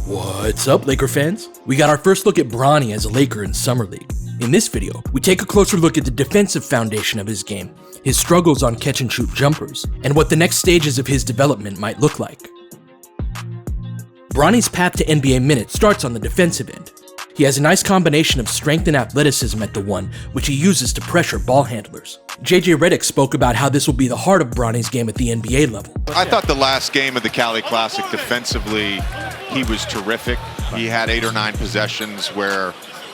What's up, Laker fans? We got our first look at Bronny as a Laker in Summer League. In this video, we take a closer look at the defensive foundation of his game, his struggles on catch-and-shoot jumpers, and what the next stages of his development might look like. Bronny's path to NBA minutes starts on the defensive end. He has a nice combination of strength and athleticism at the one, which he uses to pressure ball handlers. JJ Redick spoke about how this will be the heart of Bronny's game at the NBA level. I thought the last game of the Cali Classic defensively, he was terrific. He had 8 or 9 possessions where,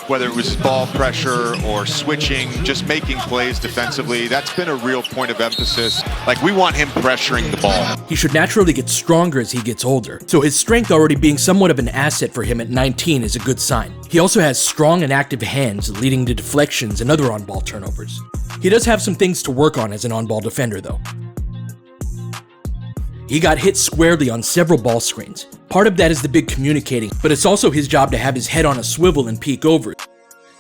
whether it was ball pressure or switching, just making plays defensively, that's been a real point of emphasis. Like, we want him pressuring the ball. He should naturally get stronger as he gets older, so his strength already being somewhat of an asset for him at 19 is a good sign. He also has strong and active hands, leading to deflections and other on-ball turnovers. He does have some things to work on as an on-ball defender, though. He got hit squarely on several ball screens. Part of that is the big communicating, but it's also his job to have his head on a swivel and peek over.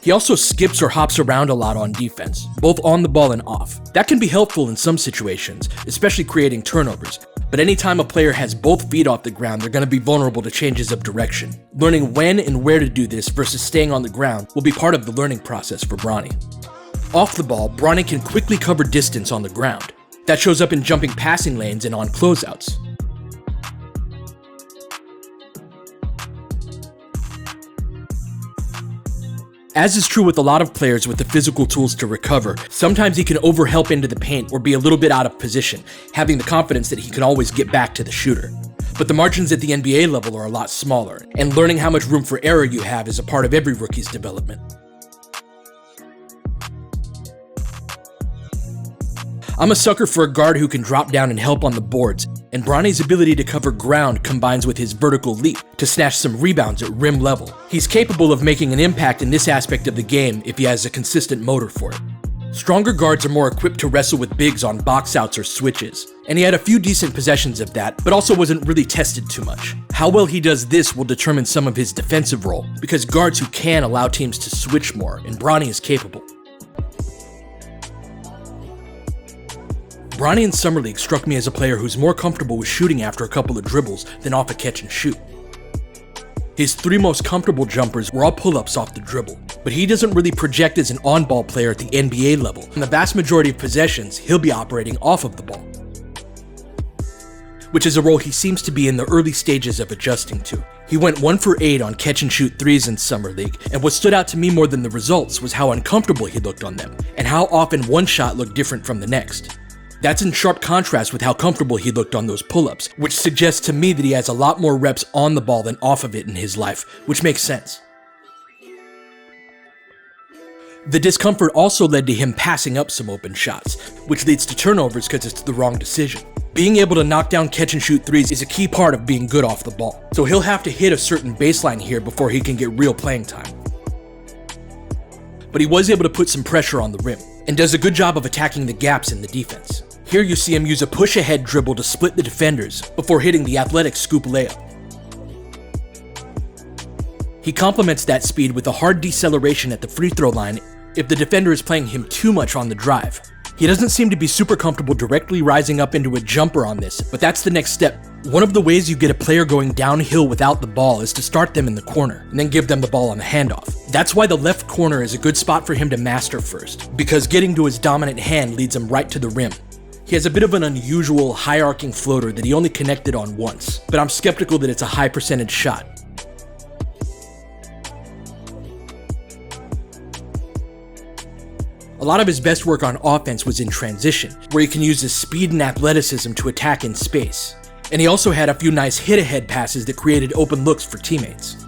He also skips or hops around a lot on defense, both on the ball and off. That can be helpful in some situations, especially creating turnovers, but anytime a player has both feet off the ground, they're going to be vulnerable to changes of direction. Learning when and where to do this versus staying on the ground will be part of the learning process for Bronny. Off the ball, Bronny can quickly cover distance on the ground. That shows up in jumping passing lanes and on closeouts. As is true with a lot of players with the physical tools to recover, sometimes he can overhelp into the paint or be a little bit out of position, having the confidence that he can always get back to the shooter. But the margins at the NBA level are a lot smaller, and learning how much room for error you have is a part of every rookie's development. I'm a sucker for a guard who can drop down and help on the boards, and Bronny's ability to cover ground combines with his vertical leap to snatch some rebounds at rim level. He's capable of making an impact in this aspect of the game if he has a consistent motor for it. Stronger guards are more equipped to wrestle with bigs on box outs or switches, and he had a few decent possessions of that, but also wasn't really tested too much. How well he does this will determine some of his defensive role, because guards who can allow teams to switch more, and Bronny is capable. Bronny in Summer League struck me as a player who's more comfortable with shooting after a couple of dribbles than off a catch and shoot. His 3 most comfortable jumpers were all pull-ups off the dribble, but he doesn't really project as an on-ball player at the NBA level. In the vast majority of possessions, he'll be operating off of the ball, which is a role he seems to be in the early stages of adjusting to. He went 1 for 8 on catch-and-shoot threes in Summer League, and what stood out to me more than the results was how uncomfortable he looked on them, and how often one shot looked different from the next. That's in sharp contrast with how comfortable he looked on those pull-ups, which suggests to me that he has a lot more reps on the ball than off of it in his life, which makes sense. The discomfort also led to him passing up some open shots, which leads to turnovers because it's the wrong decision. Being able to knock down catch-and-shoot threes is a key part of being good off the ball, so he'll have to hit a certain baseline here before he can get real playing time. But he was able to put some pressure on the rim, and does a good job of attacking the gaps in the defense. Here you see him use a push-ahead dribble to split the defenders before hitting the athletic scoop layup. He complements that speed with a hard deceleration at the free throw line if the defender is playing him too much on the drive. He doesn't seem to be super comfortable directly rising up into a jumper on this, but that's the next step. One of the ways you get a player going downhill without the ball is to start them in the corner, and then give them the ball on the handoff. That's why the left corner is a good spot for him to master first, because getting to his dominant hand leads him right to the rim. He has a bit of an unusual, high-arcing floater that he only connected on once, but I'm skeptical that it's a high percentage shot. A lot of his best work on offense was in transition, where he can use his speed and athleticism to attack in space. And he also had a few nice hit-ahead passes that created open looks for teammates.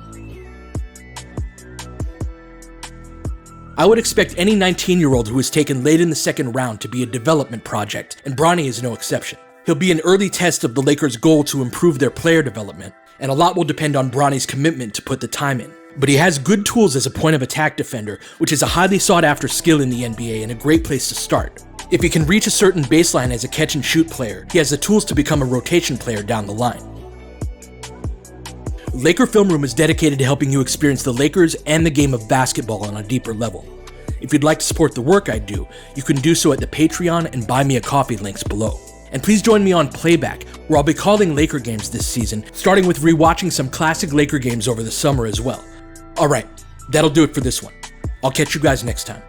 I would expect any 19-year-old who is taken late in the second round to be a development project, and Bronny is no exception. He'll be an early test of the Lakers' goal to improve their player development, and a lot will depend on Bronny's commitment to put the time in. But he has good tools as a point-of-attack defender, which is a highly sought-after skill in the NBA and a great place to start. If he can reach a certain baseline as a catch-and-shoot player, he has the tools to become a rotation player down the line. Laker Film Room is dedicated to helping you experience the Lakers and the game of basketball on a deeper level. If you'd like to support the work I do, you can do so at the Patreon and Buy Me a Coffee links below. And please join me on Playback, where I'll be calling Laker games this season, starting with rewatching some classic Laker games over the summer as well. Alright, that'll do it for this one. I'll catch you guys next time.